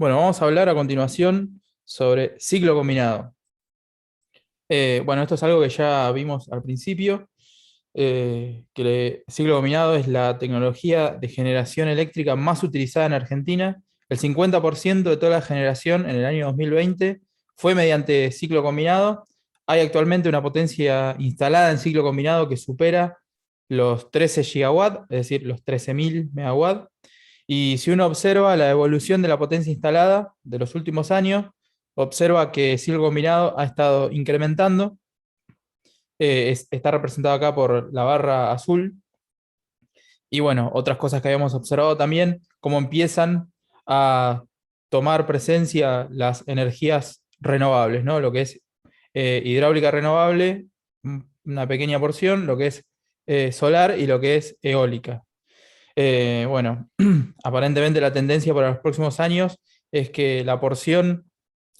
Bueno, vamos a hablar a continuación sobre ciclo combinado. Bueno, esto es algo que ya vimos al principio, ciclo combinado es la tecnología de generación eléctrica más utilizada en Argentina. El 50% de toda la generación en el año 2020 fue mediante ciclo combinado. Hay actualmente una potencia instalada en ciclo combinado que supera los 13 gigawatts, es decir, los 13.000 megawatts. Y si uno observa la evolución de la potencia instalada de los últimos años, observa que ciclo combinado ha estado incrementando. Está representado acá por la barra azul. Y bueno, otras cosas que habíamos observado también, cómo empiezan a tomar presencia las energías renovables, ¿no? Lo que es hidráulica renovable, una pequeña porción, lo que es solar y lo que es eólica. Bueno, aparentemente la tendencia para los próximos años es que la porción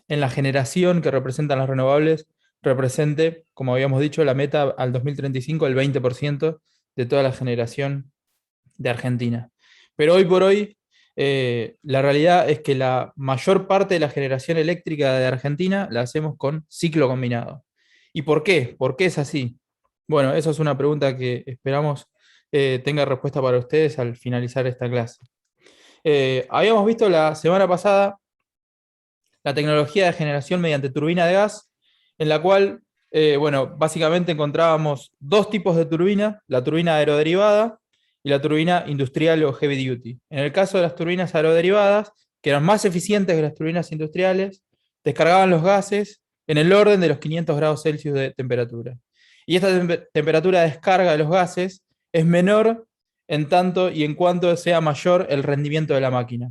en la generación que representan las renovables represente, como habíamos dicho, la meta al 2035, el 20% de toda la generación de Argentina. Pero hoy por hoy, la realidad es que la mayor parte de la generación eléctrica de Argentina la hacemos con ciclo combinado. ¿Y por qué? ¿Por qué es así? Bueno, eso es una pregunta que esperamos tenga respuesta para ustedes al finalizar esta clase. Habíamos visto la semana pasada la tecnología de generación mediante turbina de gas, en la cual, bueno, básicamente encontrábamos dos tipos de turbina, la turbina aeroderivada y la turbina industrial o heavy duty. En el caso de las turbinas aeroderivadas, que eran más eficientes que las turbinas industriales, descargaban los gases en el orden de los 500 grados Celsius de temperatura. Y esta temperatura de descarga de los gases es menor en tanto y en cuanto sea mayor el rendimiento de la máquina.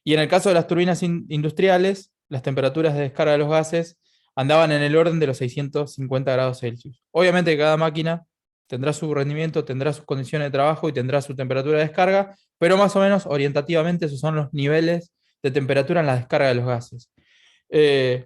Y en el caso de las turbinas industriales, las temperaturas de descarga de los gases andaban en el orden de los 650 grados Celsius. Obviamente cada máquina tendrá su rendimiento, tendrá sus condiciones de trabajo y tendrá su temperatura de descarga, pero más o menos orientativamente esos son los niveles de temperatura en la descarga de los gases.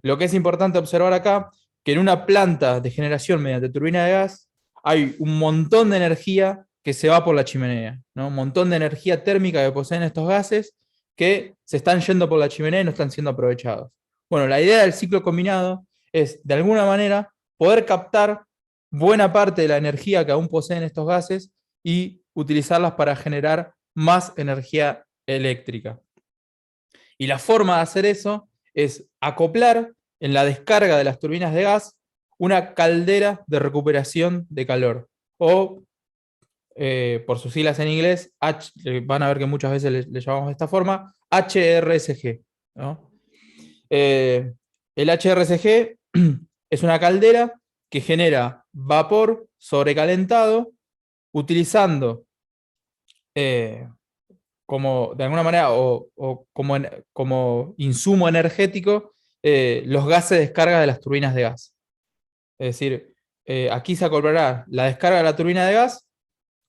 Lo que es importante observar acá, que en una planta de generación mediante turbina de gas hay un montón de energía que se va por la chimenea, ¿no? Un montón de energía térmica que poseen estos gases que se están yendo por la chimenea y no están siendo aprovechados. Bueno, la idea del ciclo combinado es, de alguna manera, poder captar buena parte de la energía que aún poseen estos gases y utilizarlas para generar más energía eléctrica. Y la forma de hacer eso es acoplar en la descarga de las turbinas de gas una caldera de recuperación de calor, o por sus siglas en inglés, van a ver que muchas veces le llamamos de esta forma, HRSG, ¿no? El HRSG es una caldera que genera vapor sobrecalentado utilizando como de alguna manera o como insumo energético los gases de descarga de las turbinas de gas. Es decir, aquí se acoplará la descarga de la turbina de gas,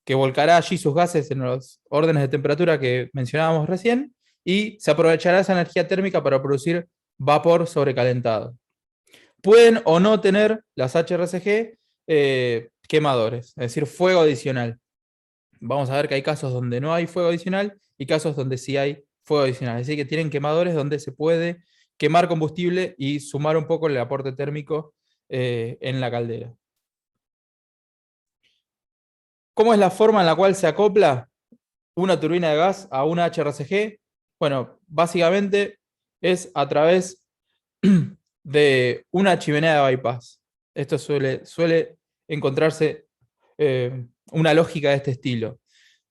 que volcará allí sus gases en los órdenes de temperatura que mencionábamos recién, y se aprovechará esa energía térmica para producir vapor sobrecalentado. Pueden o no tener las HRSG quemadores, es decir, fuego adicional. Vamos a ver que hay casos donde no hay fuego adicional y casos donde sí hay fuego adicional. Es decir, que tienen quemadores donde se puede quemar combustible y sumar un poco el aporte térmico en la caldera. ¿Cómo es la forma en la cual se acopla una turbina de gas a una HRSG? Bueno, básicamente es a través de una chimenea de bypass. Esto suele encontrarse una lógica de este estilo,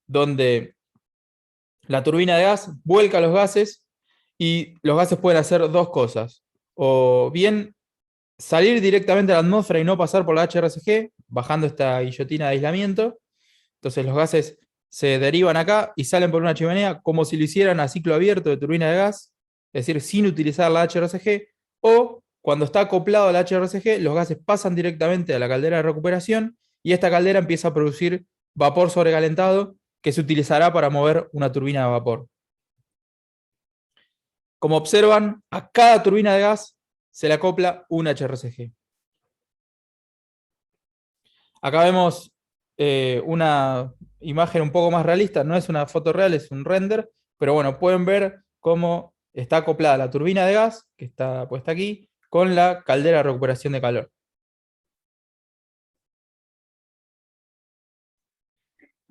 donde la turbina de gas vuelca los gases y los gases pueden hacer dos cosas. O bien salir directamente a la atmósfera y no pasar por la HRSG, bajando esta guillotina de aislamiento. Entonces los gases se derivan acá y salen por una chimenea como si lo hicieran a ciclo abierto de turbina de gas, es decir, sin utilizar la HRSG, o cuando está acoplado a la HRSG, los gases pasan directamente a la caldera de recuperación y esta caldera empieza a producir vapor sobrecalentado que se utilizará para mover una turbina de vapor. Como observan, a cada turbina de gas se le acopla un HRSG. Acá vemos una imagen un poco más realista, no es una foto real, es un render, pero bueno, pueden ver cómo está acoplada la turbina de gas, que está puesta aquí, con la caldera de recuperación de calor.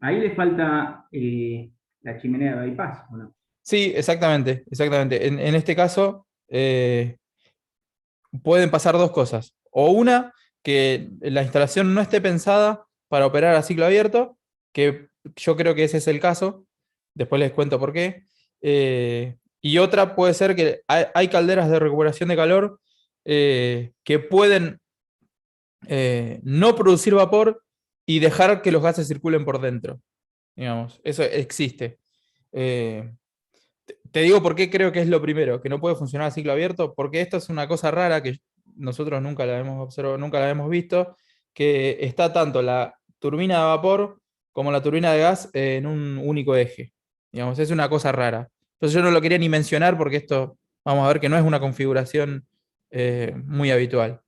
Ahí le falta la chimenea de bypass, ¿o no? Sí, exactamente, exactamente. En este caso, pueden pasar dos cosas. O una, que la instalación no esté pensada para operar a ciclo abierto, que yo creo que ese es el caso. Después les cuento por qué. Y otra puede ser que hay calderas de recuperación de calor que pueden no producir vapor y dejar que los gases circulen por dentro. Digamos, eso existe. Eh, Te digo por qué creo que es lo primero, que no puede funcionar a ciclo abierto, porque esto es una cosa rara que nosotros nunca la hemos observado, nunca la hemos visto, que está tanto la turbina de vapor como la turbina de gas en un único eje. Digamos, es una cosa rara. Entonces yo no lo quería ni mencionar porque esto, vamos a ver que no es una configuración muy habitual.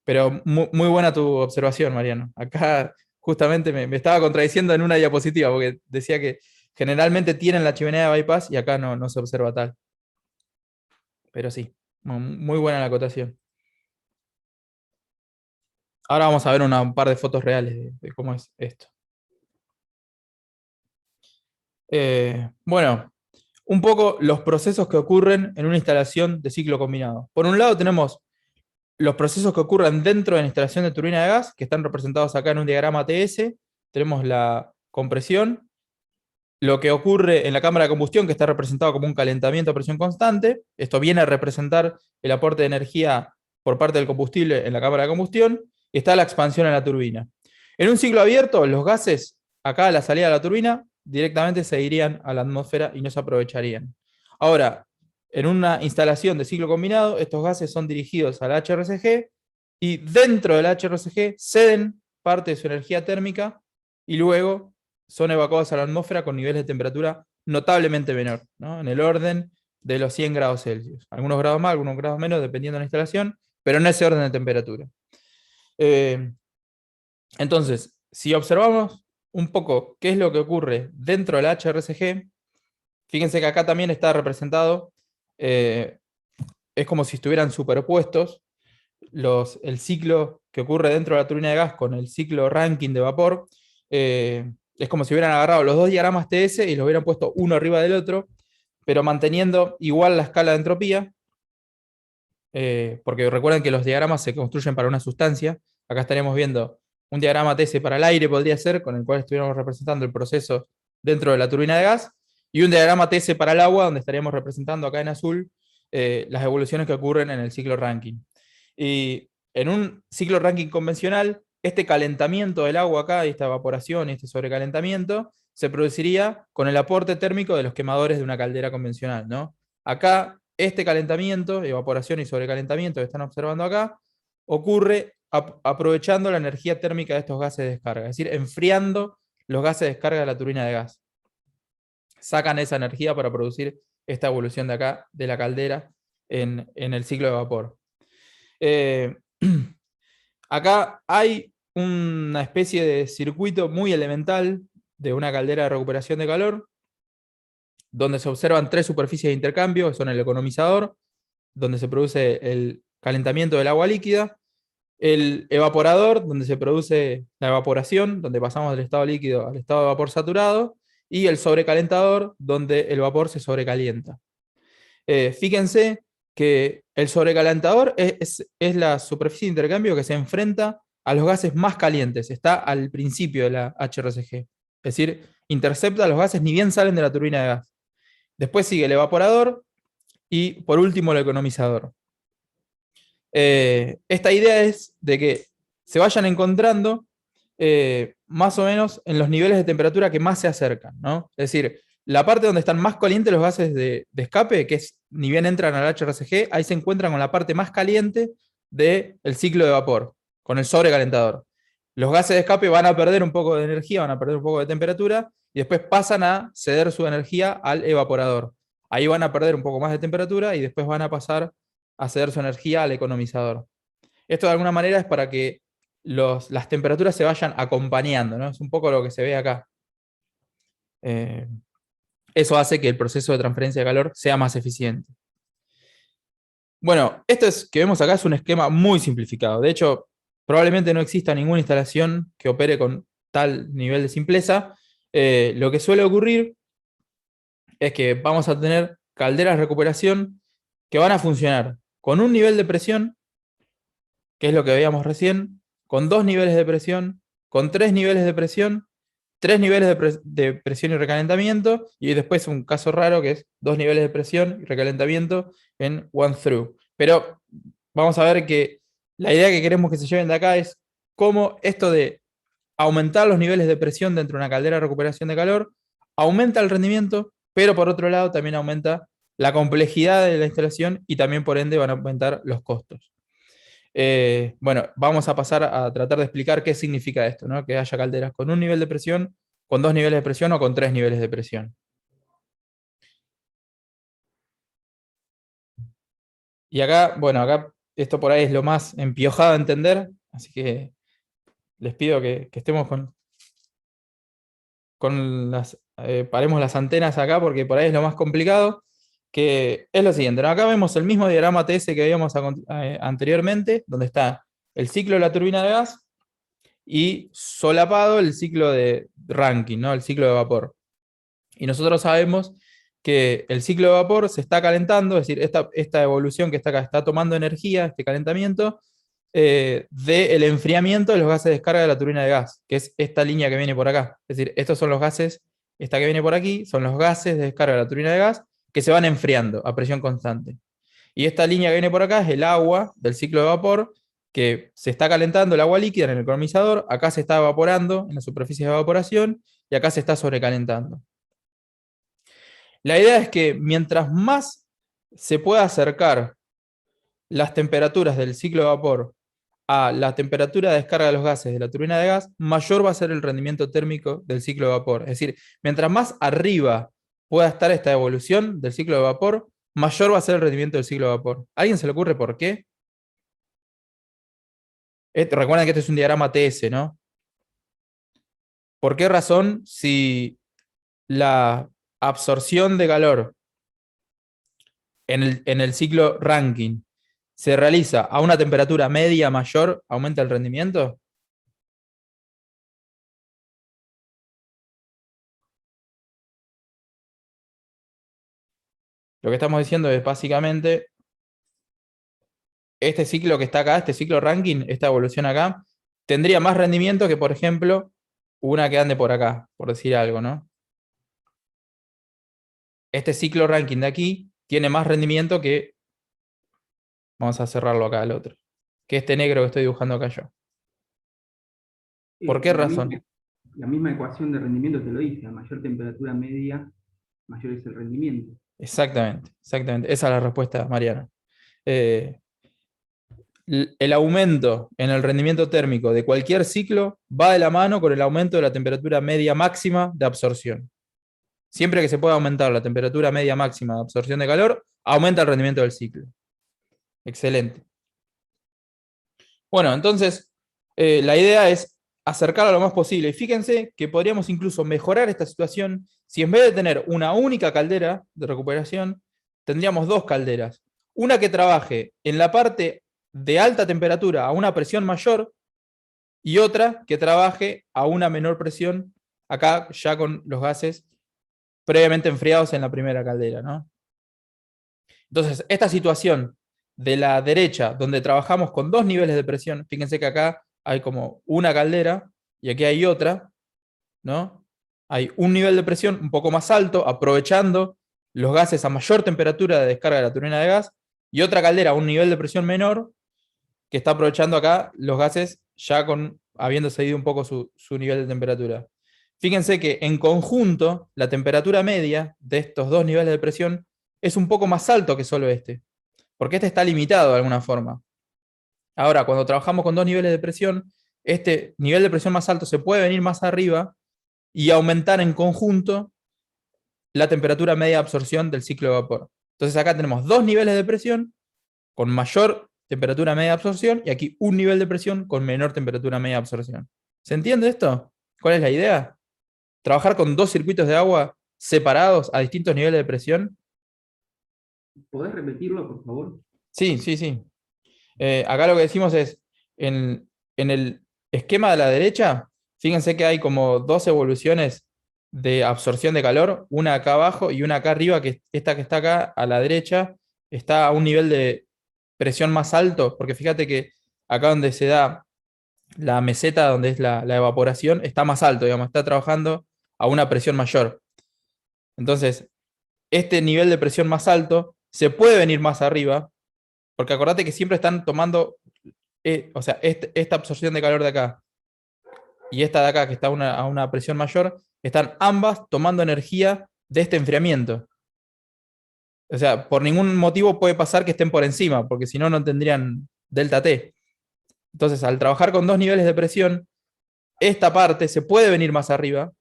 Pero muy buena tu observación, Mariano. Acá justamente me estaba contradiciendo en una diapositiva, porque decía que generalmente tienen la chimenea de bypass y acá no se observa tal. Pero sí, muy buena la acotación. Ahora vamos a ver un par de fotos reales de cómo es esto. Bueno, un poco los procesos que ocurren en una instalación de ciclo combinado. Por un lado tenemos los procesos que ocurren dentro de la instalación de turbina de gas, que están representados acá en un diagrama TS. Tenemos la compresión, lo que ocurre en la cámara de combustión, que está representado como un calentamiento a presión constante. Esto viene a representar el aporte de energía por parte del combustible en la cámara de combustión. Y está la expansión en la turbina. En un ciclo abierto, los gases acá a la salida de la turbina directamente se irían a la atmósfera y no se aprovecharían. Ahora, en una instalación de ciclo combinado, estos gases son dirigidos al HRSG y dentro del HRSG ceden parte de su energía térmica y luego son evacuados a la atmósfera con niveles de temperatura notablemente menor, ¿no? En el orden de los 100 grados Celsius. Algunos grados más, algunos grados menos, dependiendo de la instalación, pero en ese orden de temperatura. Eh, entonces, si observamos un poco qué es lo que ocurre dentro del HRSG, fíjense que acá también está representado, es como si estuvieran superpuestos el ciclo que ocurre dentro de la turbina de gas con el ciclo Rankine de vapor. Es como si hubieran agarrado los dos diagramas TS y los hubieran puesto uno arriba del otro, pero manteniendo igual la escala de entropía, porque recuerden que los diagramas se construyen para una sustancia. Acá estaríamos viendo un diagrama TS para el aire, podría ser, con el cual estuviéramos representando el proceso dentro de la turbina de gas, y un diagrama TS para el agua, donde estaríamos representando acá en azul las evoluciones que ocurren en el ciclo Rankine. Y en un ciclo Rankine convencional, este calentamiento del agua acá, y esta evaporación y este sobrecalentamiento, se produciría con el aporte térmico de los quemadores de una caldera convencional, ¿no? Acá, este calentamiento, evaporación y sobrecalentamiento que están observando acá, ocurre aprovechando la energía térmica de estos gases de descarga, es decir, enfriando los gases de descarga de la turbina de gas. Sacan esa energía para producir esta evolución de acá, de la caldera, en el ciclo de vapor. Eh, Acá hay una especie de circuito muy elemental de una caldera de recuperación de calor, donde se observan tres superficies de intercambio, que son el economizador, donde se produce el calentamiento del agua líquida, el evaporador, donde se produce la evaporación, donde pasamos del estado líquido al estado de vapor saturado, y el sobrecalentador, donde el vapor se sobrecalienta. Fíjense que el sobrecalentador es la superficie de intercambio que se enfrenta a los gases más calientes, está al principio de la HRSG. Es decir, intercepta los gases ni bien salen de la turbina de gas. Después sigue el evaporador y por último el economizador. Esta idea es de que se vayan encontrando más o menos en los niveles de temperatura que más se acercan, ¿no? Es decir, la parte donde están más calientes los gases de escape, que es ni bien entran al HRSG, ahí se encuentran con la parte más caliente del ciclo de vapor, con el sobrecalentador. Los gases de escape van a perder un poco de energía, van a perder un poco de temperatura, y después pasan a ceder su energía al evaporador. Ahí van a perder un poco más de temperatura y después van a pasar a ceder su energía al economizador. Esto de alguna manera es para que las temperaturas se vayan acompañando, ¿no? Es un poco lo que se ve acá. Eso hace que el proceso de transferencia de calor sea más eficiente. Bueno, esto que vemos acá es un esquema muy simplificado. De hecho, probablemente no exista ninguna instalación que opere con tal nivel de simpleza. Lo que suele ocurrir es que vamos a tener calderas de recuperación que van a funcionar con un nivel de presión, que es lo que veíamos recién, con dos niveles de presión, con tres niveles de presión, tres niveles de presión y recalentamiento, y después un caso raro que es dos niveles de presión y recalentamiento en one through. Pero vamos a ver que la idea que queremos que se lleven de acá es cómo esto de aumentar los niveles de presión dentro de una caldera de recuperación de calor aumenta el rendimiento, pero por otro lado también aumenta la complejidad de la instalación y también por ende van a aumentar los costos. Bueno, vamos a pasar a tratar de explicar qué significa esto, ¿no? Que haya calderas con un nivel de presión, con dos niveles de presión o con tres niveles de presión. Y acá, bueno, acá esto por ahí es lo más empiojado a entender, así que les pido que estemos con paremos las antenas acá porque por ahí es lo más complicado, que es lo siguiente, ¿no? Acá vemos el mismo diagrama TS que veíamos anteriormente, donde está el ciclo de la turbina de gas y solapado el ciclo de Rankine, ¿no? El ciclo de vapor. Y nosotros sabemos que el ciclo de vapor se está calentando, es decir, esta evolución que está acá está tomando energía, este calentamiento, del enfriamiento de los gases de descarga de la turbina de gas, que es esta línea que viene por acá. Es decir, estos son los gases, esta que viene por aquí, son los gases de descarga de la turbina de gas que se van enfriando a presión constante. Y esta línea que viene por acá es el agua del ciclo de vapor, que se está calentando el agua líquida en el economizador, acá se está evaporando en la superficie de evaporación y acá se está sobrecalentando. La idea es que mientras más se pueda acercar las temperaturas del ciclo de vapor a la temperatura de descarga de los gases de la turbina de gas, mayor va a ser el rendimiento térmico del ciclo de vapor. Es decir, mientras más arriba pueda estar esta evolución del ciclo de vapor, mayor va a ser el rendimiento del ciclo de vapor. ¿A alguien se le ocurre por qué? Recuerden que este es un diagrama TS, ¿no? ¿Por qué razón si la absorción de calor en el ciclo Rankine se realiza a una temperatura media mayor, aumenta el rendimiento? Lo que estamos diciendo es básicamente, este ciclo que está acá, este ciclo Rankine, esta evolución acá, tendría más rendimiento que, por ejemplo, una que ande por acá, por decir algo, ¿no? Este ciclo Rankine de aquí tiene más rendimiento que, vamos a cerrarlo acá al otro, que este negro que estoy dibujando acá yo. ¿Por qué La misma, razón? la misma ecuación de rendimiento te lo dice, a mayor temperatura media, mayor es el rendimiento. Exactamente, exactamente. Esa es la respuesta, Mariano. Eh, el aumento en el rendimiento térmico de cualquier ciclo va de la mano con el aumento de la temperatura media máxima de absorción. Siempre que se pueda aumentar la temperatura media máxima de absorción de calor, aumenta el rendimiento del ciclo. Excelente. Bueno, entonces, la idea es acercarlo lo más posible. Y fíjense que podríamos incluso mejorar esta situación si en vez de tener una única caldera de recuperación, tendríamos dos calderas. Una que trabaje en la parte de alta temperatura a una presión mayor y otra que trabaje a una menor presión, acá ya con los gases previamente enfriados en la primera caldera, ¿no? Entonces, esta situación de la derecha, donde trabajamos con dos niveles de presión, fíjense que acá hay como una caldera y aquí hay otra, ¿no? Hay un nivel de presión un poco más alto, aprovechando los gases a mayor temperatura de descarga de la turbina de gas, y otra caldera a un nivel de presión menor, que está aprovechando acá los gases ya habiendo cedido un poco su nivel de temperatura. Fíjense que en conjunto la temperatura media de estos dos niveles de presión es un poco más alto que solo este, porque este está limitado de alguna forma. Ahora, cuando trabajamos con dos niveles de presión, este nivel de presión más alto se puede venir más arriba y aumentar en conjunto la temperatura media de absorción del ciclo de vapor. Entonces acá tenemos dos niveles de presión con mayor temperatura media de absorción y aquí un nivel de presión con menor temperatura media de absorción. ¿Se entiende esto? ¿Cuál es la idea? Trabajar con dos circuitos de agua separados a distintos niveles de presión. ¿Podés repetirlo, por favor? Sí, sí, sí. Acá lo que decimos es, en el esquema de la derecha, fíjense que hay como dos evoluciones de absorción de calor, una acá abajo y una acá arriba, que esta que está acá a la derecha está a un nivel de presión más alto, porque fíjate que acá donde se da la meseta, donde es la evaporación, está más alto, digamos, está trabajando a una presión mayor. Entonces, este nivel de presión más alto se puede venir más arriba, porque acordate que siempre están tomando, o sea, esta absorción de calor de acá y esta de acá, que está a una presión mayor, están ambas tomando energía de este enfriamiento. O sea, por ningún motivo puede pasar que estén por encima, porque si no, no tendrían delta T. Entonces, al trabajar con dos niveles de presión, esta parte se puede venir más arriba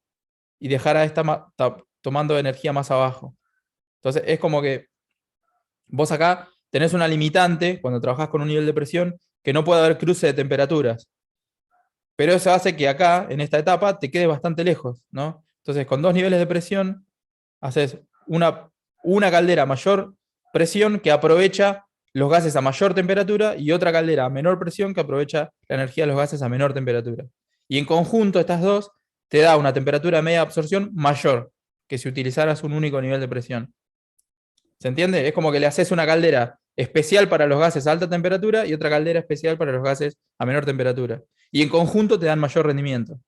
y dejar a esta tomando energía más abajo. Entonces, es como que vos acá tenés una limitante cuando trabajás con un nivel de presión que no puede haber cruce de temperaturas. Pero eso hace que acá, en esta etapa, te quede bastante lejos, ¿no? Entonces, con dos niveles de presión, haces una caldera a mayor presión que aprovecha los gases a mayor temperatura y otra caldera a menor presión que aprovecha la energía de los gases a menor temperatura. Y en conjunto, estas dos te da una temperatura media de absorción mayor que si utilizaras un único nivel de presión. ¿Se entiende? Es como que le haces una caldera especial para los gases a alta temperatura y otra caldera especial para los gases a menor temperatura. Y en conjunto te dan mayor rendimiento.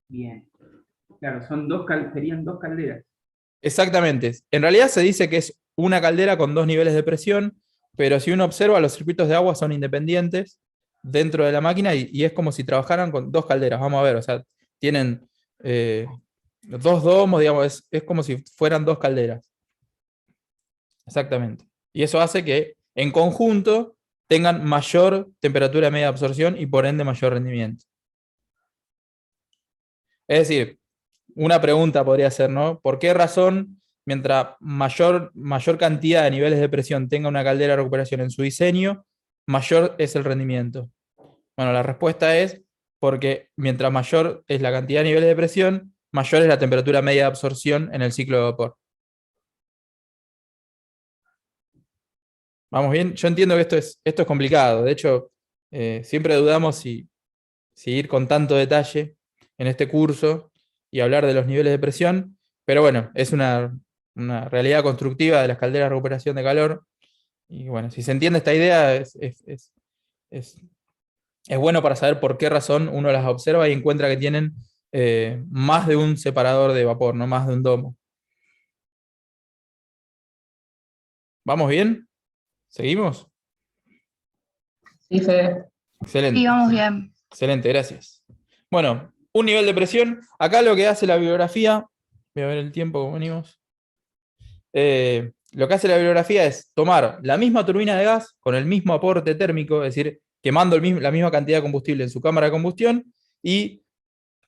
Bien. Claro, serían dos calderas. Exactamente. En realidad se dice que es una caldera con dos niveles de presión, pero si uno observa, los circuitos de agua son independientes dentro de la máquina y es como si trabajaran con dos calderas. Vamos a ver, o sea, tienen dos domos, digamos, es como si fueran dos calderas. Exactamente. Y eso hace que en conjunto tengan mayor temperatura media de absorción y por ende mayor rendimiento. Es decir, una pregunta podría ser, ¿no? ¿Por qué razón, mientras mayor cantidad de niveles de presión tenga una caldera de recuperación en su diseño, mayor es el rendimiento? Bueno, la respuesta es porque mientras mayor es la cantidad de niveles de presión, mayor es la temperatura media de absorción en el ciclo de vapor. ¿Vamos bien? Yo entiendo que esto es complicado. De hecho, siempre dudamos si ir con tanto detalle en este curso y hablar de los niveles de presión, pero bueno, es una realidad constructiva de las calderas de recuperación de calor. Y bueno, si se entiende esta idea, es- es bueno para saber por qué razón uno las observa y encuentra que tienen más de un separador de vapor, no más de un domo. ¿Vamos bien? ¿Seguimos? Sí, Fede. Excelente. Sí, vamos bien. Excelente, gracias. Bueno, un nivel de presión. Acá lo que hace la bibliografía, voy a ver el tiempo como venimos. Lo que hace la bibliografía es tomar la misma turbina de gas con el mismo aporte térmico, es decir, quemando la misma cantidad de combustible en su cámara de combustión y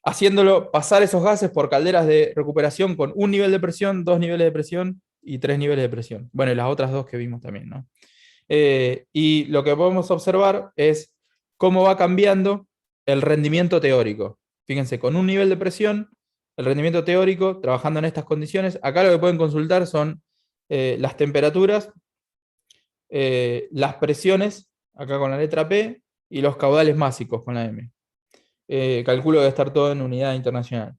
haciéndolo pasar esos gases por calderas de recuperación con un nivel de presión, dos niveles de presión y tres niveles de presión. Bueno, y las otras dos que vimos también, ¿no? Y lo que podemos observar es cómo va cambiando el rendimiento teórico. Fíjense, con un nivel de presión, el rendimiento teórico, trabajando en estas condiciones, acá lo que pueden consultar son las temperaturas, las presiones, acá con la letra P, y los caudales másicos con la M. Calculo que debe estar todo en unidad internacional.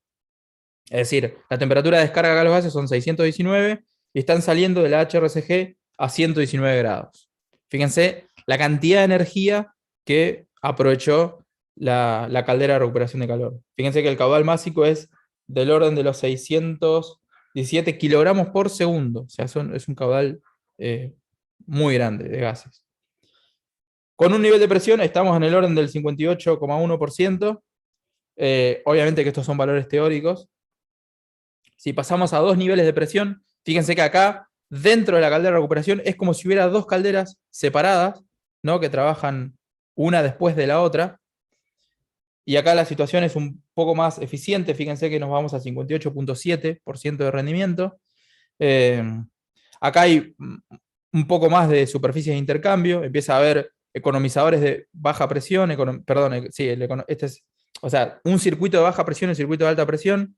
Es decir, la temperatura de descarga acá de los gases son 619 y están saliendo de la HRSG a 119 grados. Fíjense la cantidad de energía que aprovechó la caldera de recuperación de calor. Fíjense que el caudal másico es del orden de los 617 kilogramos por segundo. O sea, es un caudal muy grande de gases. Con un nivel de presión estamos en el orden del 58,1%. Obviamente que estos son valores teóricos. Si pasamos a dos niveles de presión, fíjense que acá, dentro de la caldera de recuperación, es como si hubiera dos calderas separadas, ¿no? Que trabajan una después de la otra. Y acá la situación es un poco más eficiente, fíjense que nos vamos a 58,7% de rendimiento. Eh, Acá hay un poco más de superficies de intercambio, empieza a haber economizadores de baja presión, perdón, sí, este es, o sea, un circuito de baja presión y un circuito de alta presión.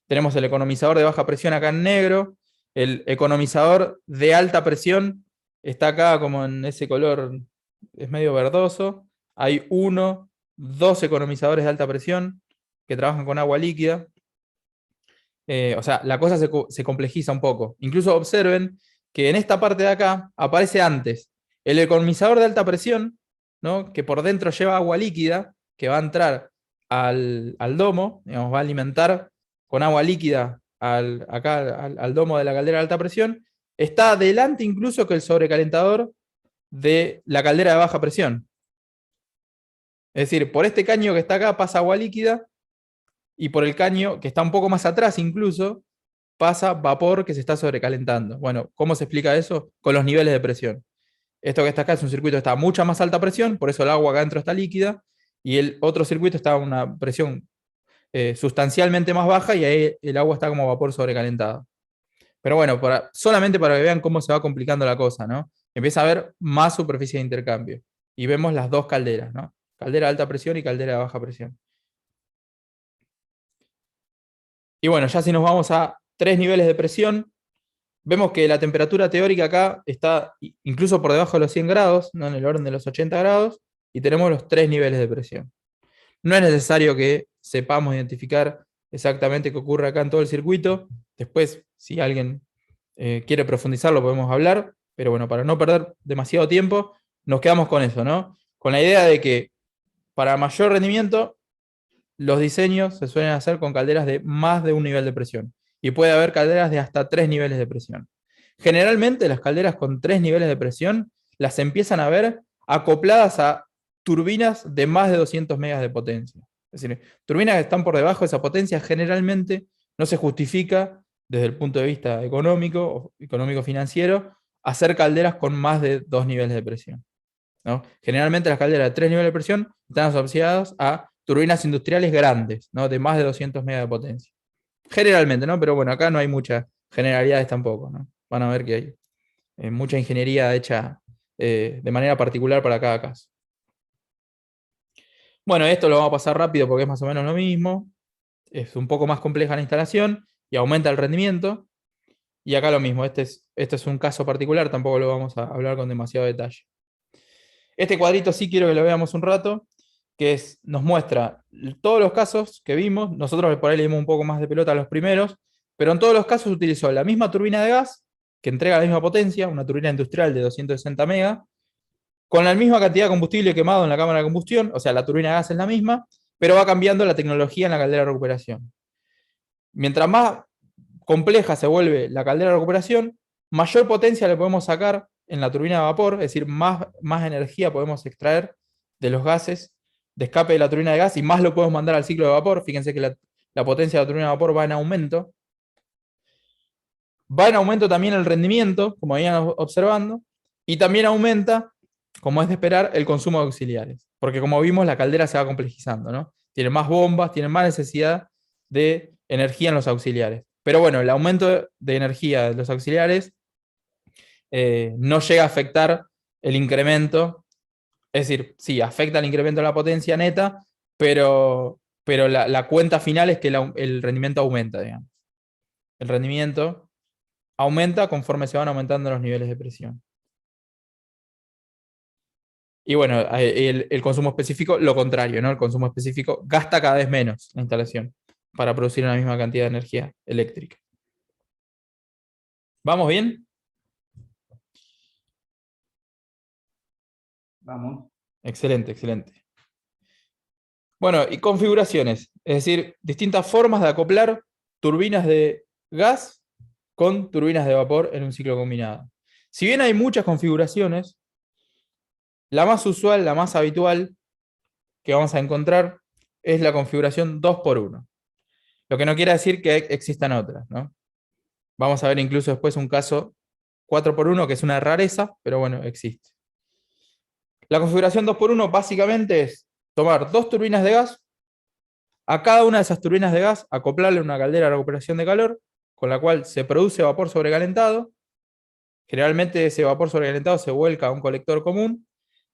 Tenemos el economizador de baja presión acá en negro, el economizador de alta presión está acá como en ese color, es medio verdoso. Hay 1, 2 economizadores de alta presión que trabajan con agua líquida. O sea, la cosa se complejiza un poco. Incluso observen que en esta parte de acá aparece antes el economizador de alta presión, ¿no? Que por dentro lleva agua líquida, que va a entrar al domo, digamos, va a alimentar con agua líquida acá al domo de la caldera de alta presión. Está adelante incluso que el sobrecalentador de la caldera de baja presión. Es decir, por este caño que está acá pasa agua líquida, y por el caño, que está un poco más atrás incluso, pasa vapor que se está sobrecalentando. Bueno, ¿cómo se explica eso? Con los niveles de presión. Esto que está acá es un circuito que está a mucha más alta presión, por eso el agua acá adentro está líquida, y el otro circuito está a una presión sustancialmente más baja, y ahí el agua está como vapor sobrecalentado. Pero bueno, solamente para que vean cómo se va complicando la cosa, ¿no? Empieza a haber más superficie de intercambio. Y vemos las dos calderas, ¿no? Caldera de alta presión y caldera de baja presión. Y bueno, ya si nos vamos a 3 niveles de presión, vemos que la temperatura teórica acá está incluso por debajo de los 100 grados, ¿no? En el orden de los 80 grados, y tenemos los 3 niveles de presión. No es necesario que sepamos identificar exactamente qué ocurre acá en todo el circuito. Después, si alguien quiere profundizarlo, podemos hablar, pero bueno, para no perder demasiado tiempo, nos quedamos con eso, ¿no? Con la idea de que para mayor rendimiento, los diseños se suelen hacer con calderas de más de un nivel de presión. Y puede haber calderas de hasta 3 niveles de presión. Generalmente las calderas con 3 niveles de presión las empiezan a ver acopladas a turbinas de más de 200 megas de potencia. Es decir, turbinas que están por debajo de esa potencia generalmente no se justifica desde el punto de vista económico o económico-financiero hacer calderas con más de 2 niveles de presión, ¿no? Generalmente las calderas de 3 niveles de presión están asociadas a turbinas industriales grandes, ¿no? De más de 200 megas de potencia. Generalmente, ¿no? Pero bueno, acá no hay muchas generalidades tampoco, ¿no? Van a ver que hay mucha ingeniería hecha de manera particular para cada caso. Bueno, esto lo vamos a pasar rápido porque es más o menos lo mismo. Es un poco más compleja la instalación y aumenta el rendimiento. Y acá lo mismo, este es un caso particular, tampoco lo vamos a hablar con demasiado detalle. Este cuadrito sí quiero que lo veamos un rato, que nos muestra todos los casos que vimos. Nosotros por ahí le dimos un poco más de pelota a los primeros, pero en todos los casos utilizó la misma turbina de gas, que entrega la misma potencia, una turbina industrial de 260 megas, con la misma cantidad de combustible quemado en la cámara de combustión, o sea, la turbina de gas es la misma, pero va cambiando la tecnología en la caldera de recuperación. Mientras más compleja se vuelve la caldera de recuperación, mayor potencia le podemos sacar en la turbina de vapor, es decir, más energía podemos extraer de los gases de escape de la turbina de gas y más lo podemos mandar al ciclo de vapor. Fíjense que la potencia de la turbina de vapor va en aumento. Va en aumento también el rendimiento, como venían observando, y también aumenta, como es de esperar, el consumo de auxiliares. Porque como vimos, la caldera se va complejizando, ¿no? Tiene más bombas, tiene más necesidad de energía en los auxiliares. Pero bueno, el aumento de energía de los auxiliares no llega a afectar el incremento. Es decir, sí, afecta el incremento de la potencia neta, pero la cuenta final es que el rendimiento aumenta, digamos. El rendimiento aumenta conforme se van aumentando los niveles de presión. Y bueno, el consumo específico, lo contrario, ¿no? El consumo específico gasta cada vez menos la instalación para producir una misma cantidad de energía eléctrica. ¿Vamos bien? Vamos. Excelente, excelente. Bueno, y configuraciones, es decir, distintas formas de acoplar turbinas de gas con turbinas de vapor en un ciclo combinado. Si bien hay muchas configuraciones, la más usual, la más habitual que vamos a encontrar es la configuración 2x1. Lo que no quiere decir que existan otras, ¿no? Vamos a ver incluso después un caso 4x1 que es una rareza, pero bueno, existe. La configuración 2x1 básicamente es tomar 2 turbinas de gas, a cada una de esas turbinas de gas acoplarle una caldera de recuperación de calor, con la cual se produce vapor sobrecalentado. Generalmente ese vapor sobrecalentado se vuelca a un colector común,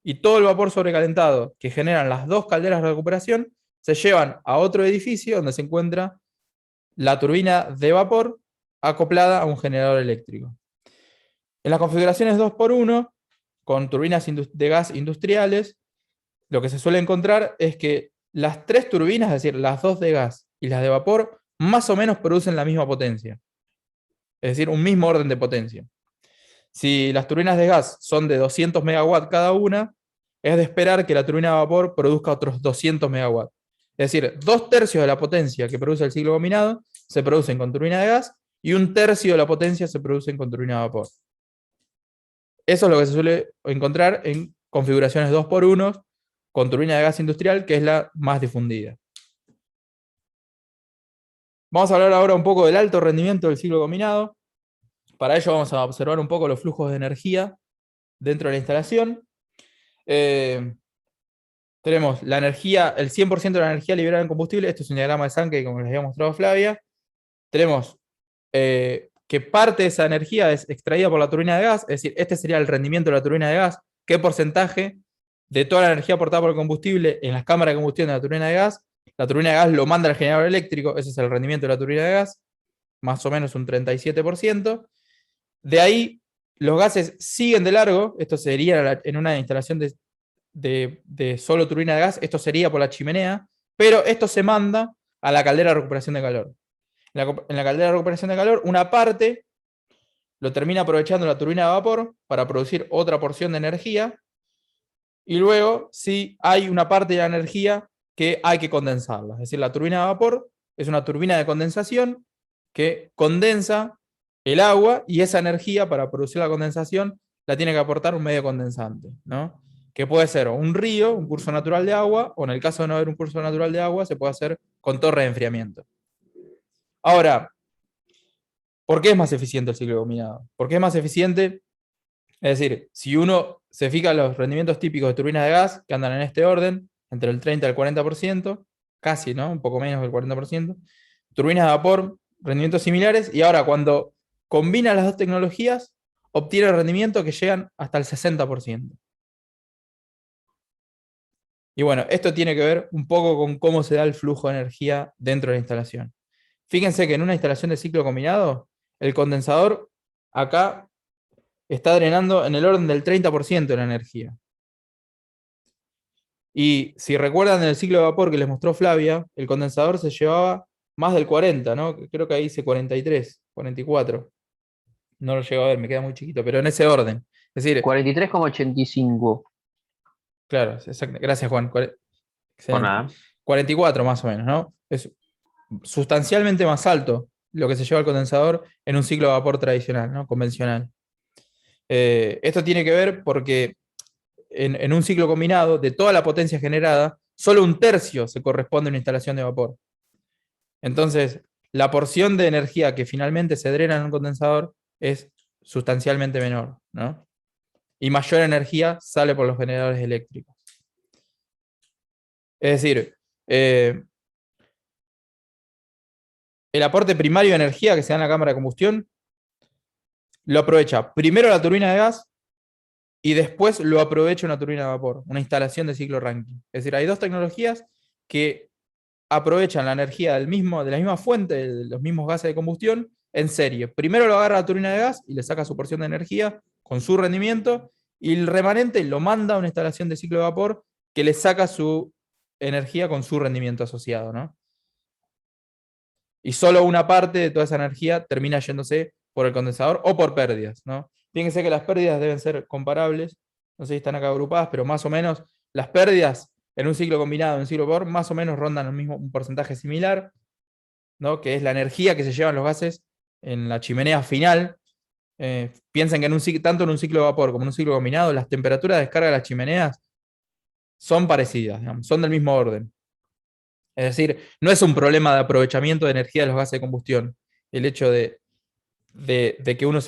y todo el vapor sobrecalentado que generan las 2 calderas de recuperación se llevan a otro edificio donde se encuentra la turbina de vapor acoplada a un generador eléctrico. En las configuraciones 2x1, con turbinas de gas industriales, lo que se suele encontrar es que las 3 turbinas, es decir, las 2 de gas y las de vapor, más o menos producen la misma potencia. Es decir, un mismo orden de potencia. Si las turbinas de gas son de 200 megawatts cada una, es de esperar que la turbina de vapor produzca otros 200 megawatts. Es decir, 2/3 de la potencia que produce el ciclo combinado se producen con turbina de gas y 1/3 de la potencia se producen con turbina de vapor. Eso es lo que se suele encontrar en configuraciones 2x1 con turbina de gas industrial, que es la más difundida. Vamos a hablar ahora un poco del alto rendimiento del ciclo combinado. Para ello vamos a observar un poco los flujos de energía dentro de la instalación. Tenemos la energía, el 100% de la energía liberada en combustible. Esto es un diagrama de Sankey, como les había mostrado Flavia. Tenemos que parte de esa energía es extraída por la turbina de gas, es decir, este sería el rendimiento de la turbina de gas. ¿Qué porcentaje de toda la energía aportada por el combustible en las cámaras de combustión de la turbina de gas? La turbina de gas lo manda al generador eléctrico, ese es el rendimiento de la turbina de gas, más o menos un 37%. De ahí, los gases siguen de largo, esto sería en una instalación de solo turbina de gas, esto sería por la chimenea, pero esto se manda a la caldera de recuperación de calor. En la caldera de recuperación de calor, una parte lo termina aprovechando la turbina de vapor para producir otra porción de energía, y luego sí hay una parte de la energía que hay que condensarla. Es decir, la turbina de vapor es una turbina de condensación que condensa el agua, y esa energía para producir la condensación la tiene que aportar un medio condensante, ¿no? Que puede ser un río, un curso natural de agua, o en el caso de no haber un curso natural de agua, se puede hacer con torre de enfriamiento. Ahora, ¿por qué es más eficiente el ciclo combinado? ¿Por qué es más eficiente? Es decir, si uno se fija en los rendimientos típicos de turbinas de gas, que andan en este orden, entre el 30 y el 40%, casi, ¿no? Un poco menos del 40%. Turbinas de vapor, rendimientos similares, y ahora cuando combina las dos tecnologías, obtiene rendimientos que llegan hasta el 60%. Y bueno, esto tiene que ver un poco con cómo se da el flujo de energía dentro de la instalación. Fíjense que en una instalación de ciclo combinado, el condensador acá está drenando en el orden del 30% de la energía. Y si recuerdan en el ciclo de vapor que les mostró Flavia, el condensador se llevaba más del 40, ¿no? Creo que ahí dice 43, 44. No lo llego a ver, me queda muy chiquito, pero en ese orden. Es decir, 43,85. claro, exacto. Gracias, Juan. Por Excelente. nada. 44 más o menos, ¿no? Es sustancialmente más alto lo que se lleva el condensador en un ciclo de vapor tradicional, ¿no? Convencional. Esto tiene que ver porque en un ciclo combinado, de toda la potencia generada, solo 1/3 se corresponde a una instalación de vapor. Entonces, la porción de energía que finalmente se drena en un condensador es sustancialmente menor, ¿no? Y mayor energía sale por los generadores eléctricos. Es decir, el aporte primario de energía que se da en la cámara de combustión lo aprovecha primero la turbina de gas y después lo aprovecha una turbina de vapor, una instalación de ciclo Rankine. Es decir, hay dos tecnologías que aprovechan la energía de la misma fuente, de los mismos gases de combustión, en serie. Primero lo agarra la turbina de gas y le saca su porción de energía con su rendimiento, y el remanente lo manda a una instalación de ciclo de vapor que le saca su energía con su rendimiento asociado, ¿no? Y solo una parte de toda esa energía termina yéndose por el condensador o por pérdidas, ¿no? Fíjense que las pérdidas deben ser comparables, no sé si están acá agrupadas, pero más o menos las pérdidas en un ciclo combinado, en un ciclo vapor, más o menos rondan un porcentaje similar, ¿no? Que es la energía que se llevan los gases en la chimenea final. Piensen que tanto en un ciclo de vapor como en un ciclo combinado, las temperaturas de descarga de las chimeneas son parecidas, digamos, son del mismo orden. Es decir, no es un problema de aprovechamiento de energía de los gases de combustión el hecho de que uno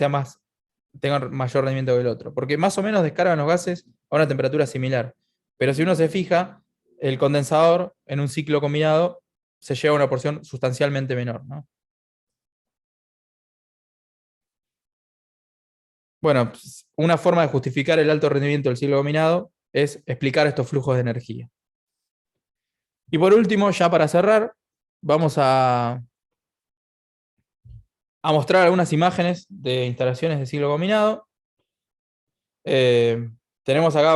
tenga mayor rendimiento que el otro, porque más o menos descargan los gases a una temperatura similar. Pero si uno se fija, el condensador en un ciclo combinado se lleva una porción sustancialmente menor, ¿no? Bueno, una forma de justificar el alto rendimiento del ciclo combinado es explicar estos flujos de energía. Y por último, ya para cerrar, vamos a mostrar algunas imágenes de instalaciones de ciclo combinado. Tenemos acá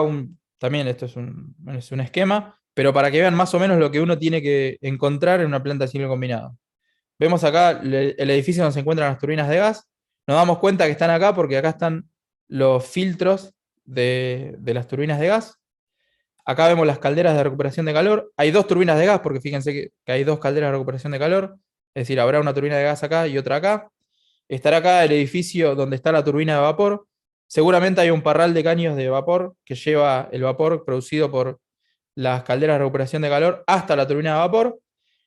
también esto es un esquema, pero para que vean más o menos lo que uno tiene que encontrar en una planta de ciclo combinado. Vemos acá el edificio donde se encuentran las turbinas de gas. Nos damos cuenta que están acá porque acá están los filtros de las turbinas de gas. Acá vemos las calderas de recuperación de calor. Hay dos turbinas de gas, porque fíjense que hay dos calderas de recuperación de calor. Es decir, habrá una turbina de gas acá y otra acá. Estará acá el edificio donde está la turbina de vapor. Seguramente hay un parral de caños de vapor que lleva el vapor producido por las calderas de recuperación de calor hasta la turbina de vapor.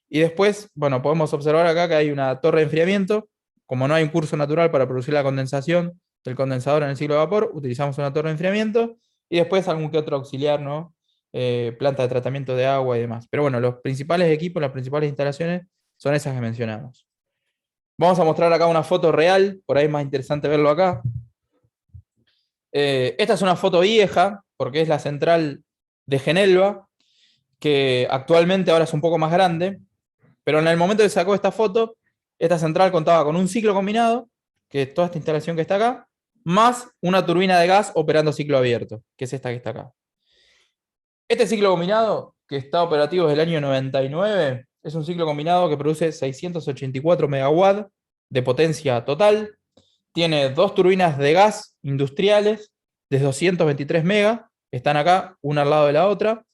Y después, bueno, podemos observar acá que hay una torre de enfriamiento. Como no hay un curso natural para producir la condensación del condensador en el ciclo de vapor, utilizamos una torre de enfriamiento y después algún que otro auxiliar, ¿no? Planta de tratamiento de agua y demás. Pero bueno, los principales equipos, las principales instalaciones son esas que mencionamos. Vamos a mostrar acá una foto real, por ahí es más interesante verlo acá. Esta es una foto vieja, porque es la central de Genelva, que actualmente ahora es un poco más grande, pero en el momento que sacó esta foto, esta central contaba con un ciclo combinado, que es toda esta instalación que está acá, más una turbina de gas operando ciclo abierto, que es esta que está acá. Este ciclo combinado, que está operativo desde el año 99, es un ciclo combinado que produce 684 megawatts de potencia total. Tiene dos turbinas de gas industriales de 223 megas, están acá, una al lado de la otra.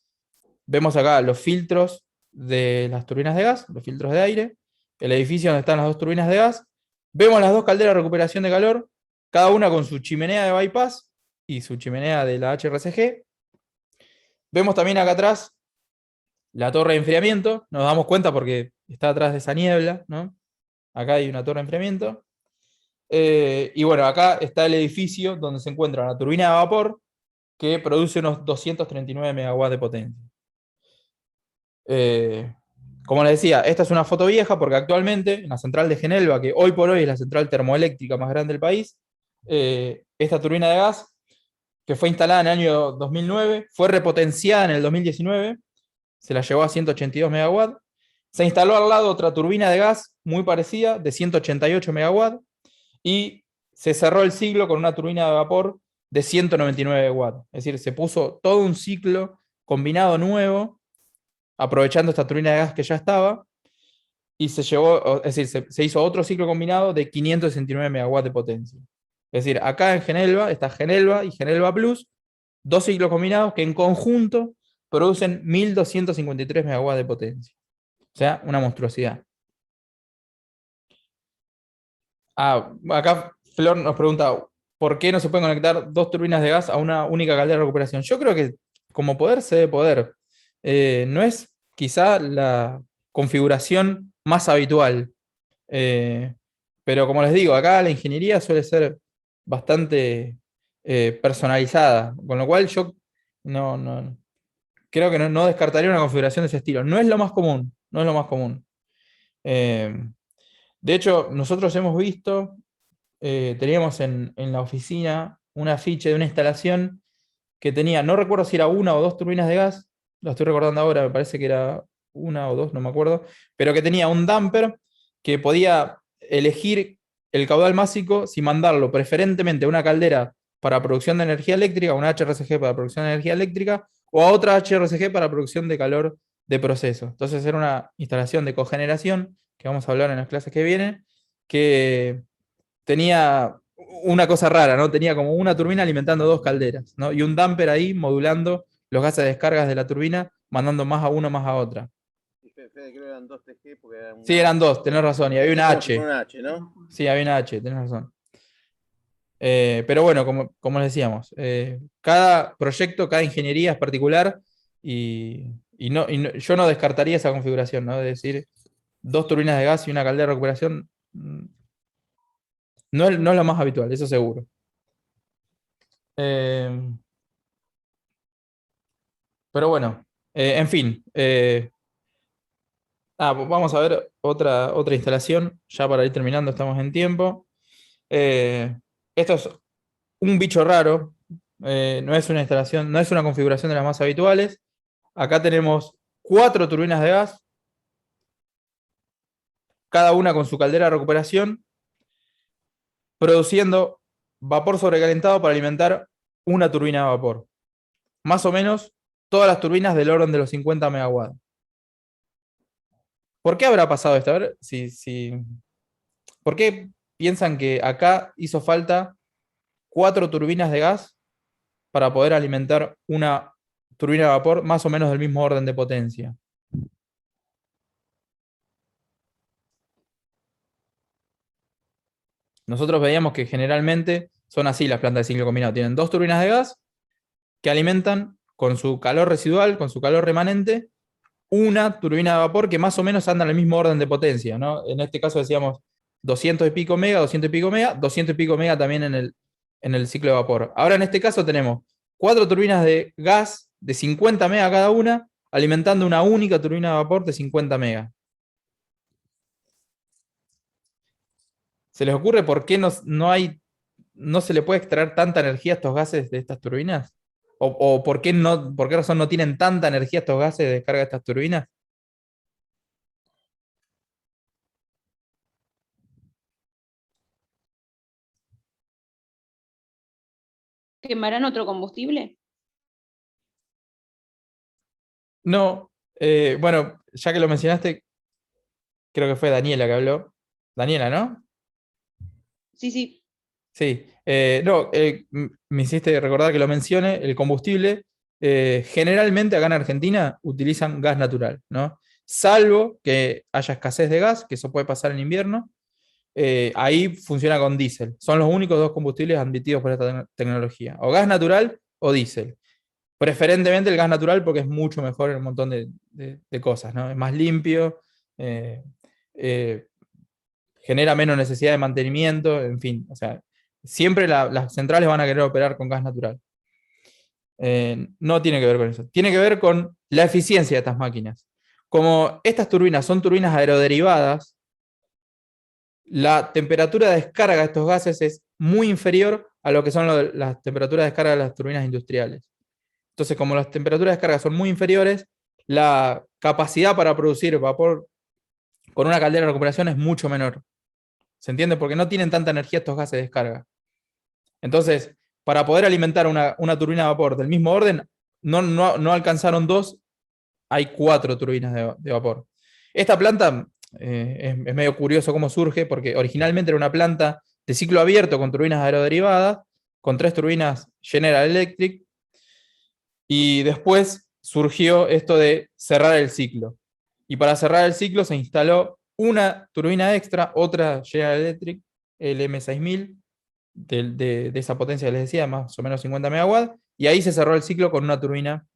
Vemos acá los filtros de las turbinas de gas, los filtros de aire, el edificio donde están las dos turbinas de gas. Vemos las dos calderas de recuperación de calor, cada una con su chimenea de bypass y su chimenea de la HRSG. Vemos también acá atrás la torre de enfriamiento, nos damos cuenta porque está atrás de esa niebla, ¿no? Acá hay una torre de enfriamiento. Y bueno, acá está el edificio donde se encuentra la turbina de vapor que produce unos 239 megawatts de potencia. Como les decía, esta es una foto vieja porque actualmente en la central de Genelva, que hoy por hoy es la central termoeléctrica más grande del país, esta turbina de gas, que fue instalada en el año 2009, fue repotenciada en el 2019, se la llevó a 182 megawatts. Se instaló al lado otra turbina de gas muy parecida, de 188 megawatts, y se cerró el ciclo con una turbina de vapor de 199 watts. Es decir, se puso todo un ciclo combinado nuevo, aprovechando esta turbina de gas que ya estaba, y se llevó, es decir, se hizo otro ciclo combinado de 569 megawatts de potencia. Es decir, acá en Genelva está Genelva y Genelva Plus, dos ciclos combinados que en conjunto producen 1253 megawatts de potencia. O sea, una monstruosidad. Acá Flor nos pregunta, ¿por qué no se pueden conectar dos turbinas de gas a una única caldera de recuperación? Yo creo que como poder se debe poder. No es quizá la configuración más habitual. Pero como les digo, acá la ingeniería suele ser bastante personalizada, con lo cual yo creo que no descartaría una configuración de ese estilo. No es lo más común, no es lo más común. De hecho, nosotros hemos visto, teníamos en la oficina un afiche de una instalación que tenía, no recuerdo si era una o dos turbinas de gas, lo estoy recordando ahora, me parece que era una o dos, no me acuerdo, pero que tenía un damper que podía elegir el caudal másico si mandarlo preferentemente a una caldera para producción de energía eléctrica, una HRSG para producción de energía eléctrica, o a otra HRSG para producción de calor de proceso. Entonces era una instalación de cogeneración, que vamos a hablar en las clases que vienen, que tenía una cosa rara, ¿no? Tenía como una turbina alimentando dos calderas, ¿no? Y un damper ahí modulando los gases de descargas de la turbina, mandando más a una, más a otra. Creo que eran dos TG porque eran Sí, eran dos, tenés razón, y había una H. Una H, ¿no? Sí, había una H, tenés razón. Pero bueno, como les decíamos, cada proyecto, cada ingeniería es particular yo no descartaría esa configuración, ¿no? De decir, dos turbinas de gas y una caldera de recuperación no es lo más habitual, eso seguro. Pero bueno, en fin. Vamos a ver otra instalación, ya para ir terminando, estamos en tiempo. Esto es un bicho raro, no es una instalación, no es una configuración de las más habituales. Acá tenemos 4 turbinas de gas, cada una con su caldera de recuperación, produciendo vapor sobrecalentado para alimentar una turbina de vapor. Más o menos todas las turbinas del orden de los 50 megawatts. ¿Por qué habrá pasado esto? A ver, ¿por qué piensan que acá hizo falta 4 turbinas de gas para poder alimentar una turbina de vapor más o menos del mismo orden de potencia? Nosotros veíamos que generalmente son así las plantas de ciclo combinado. Tienen 2 turbinas de gas que alimentan con su calor residual, con su calor remanente, una turbina de vapor que más o menos anda en el mismo orden de potencia, ¿no? En este caso decíamos 200 y pico mega, 200 y pico mega, 200 y pico mega también en el ciclo de vapor. Ahora en este caso tenemos 4 turbinas de gas de 50 mega cada una, alimentando una única turbina de vapor de 50 mega. ¿Se les ocurre por qué no se le puede extraer tanta energía a estos gases de estas turbinas? ¿O por qué razón no tienen tanta energía estos gases de descarga de estas turbinas? ¿Quemarán otro combustible? No, bueno, ya que lo mencionaste, creo que fue Daniela que habló. Daniela, ¿no? Sí, sí. Sí. No, me hiciste recordar que lo mencione. El combustible, generalmente acá en Argentina utilizan gas natural, ¿no? Salvo que haya escasez de gas, que eso puede pasar en invierno. Ahí funciona con diésel. Son los únicos 2 combustibles admitidos por esta tecnología. O gas natural o diésel. Preferentemente el gas natural porque es mucho mejor en un montón de cosas, ¿no? Es más limpio, eh, eh, genera menos necesidad de mantenimiento, en fin. O sea, siempre las centrales van a querer operar con gas natural. No tiene que ver con eso. Tiene que ver con la eficiencia de estas máquinas. Como estas turbinas son turbinas aeroderivadas, la temperatura de descarga de estos gases es muy inferior a lo que son las temperaturas de descarga de las turbinas industriales. Entonces, como las temperaturas de descarga son muy inferiores, la capacidad para producir vapor con una caldera de recuperación es mucho menor. ¿Se entiende? Porque no tienen tanta energía estos gases de descarga. Entonces, para poder alimentar una turbina de vapor del mismo orden, no alcanzaron 2, hay 4 turbinas de vapor. Esta planta es medio curioso cómo surge, porque originalmente era una planta de ciclo abierto con turbinas aeroderivadas, con 3 turbinas General Electric, y después surgió esto de cerrar el ciclo. Y para cerrar el ciclo se instaló una turbina extra, otra General Electric, el M6000, de esa potencia que les decía, más o menos 50 megawatts, y ahí se cerró el ciclo con una turbina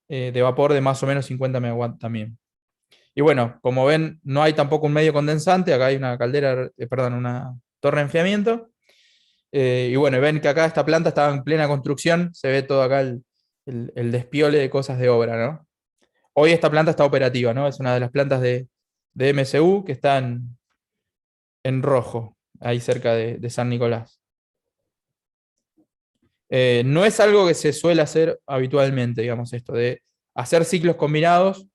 de vapor de más o menos 50 megawatts también. Y bueno, como ven, no hay tampoco un medio condensante, acá hay una caldera, perdón, una torre de enfriamiento. Y bueno, ven que acá esta planta estaba en plena construcción, se ve todo acá el despiole de cosas de obra, ¿no? Hoy esta planta está operativa, ¿no? Es una de las plantas de MSU que está en rojo, ahí cerca de San Nicolás. No es algo que se suele hacer habitualmente, digamos, esto de hacer ciclos combinados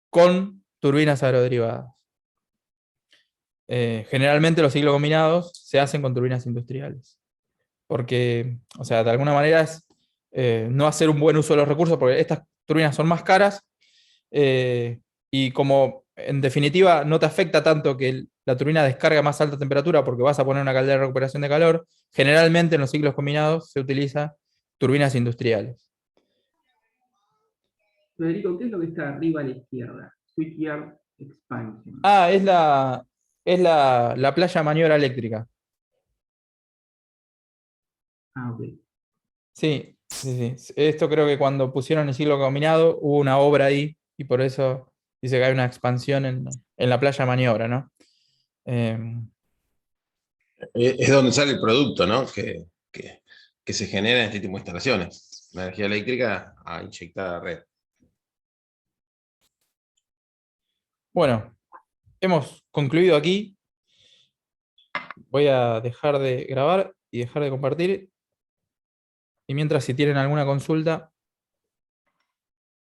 con turbinas aeroderivadas. Generalmente los ciclos combinados se hacen con turbinas industriales. Porque, o sea, de alguna manera es no hacer un buen uso de los recursos, porque estas turbinas son más caras, y como en definitiva no te afecta tanto que la turbina descarga a más alta temperatura porque vas a poner una caldera de recuperación de calor, generalmente en los ciclos combinados se utiliza turbinas industriales. Federico, ¿qué es lo que está arriba a la izquierda? Switchyard Expansion. Ah, es la playa de maniobra eléctrica. Ah, ok. Sí, sí, sí. Esto creo que cuando pusieron el ciclo combinado hubo una obra ahí y por eso dice que hay una expansión en la playa de maniobra, ¿no? Eh, Es donde sale el producto, ¿no? Que se genera en este tipo de instalaciones. La energía eléctrica a inyectar a la red. bueno, hemos concluido aquí. Voy a dejar de grabar y dejar de compartir. Y mientras, si tienen alguna consulta,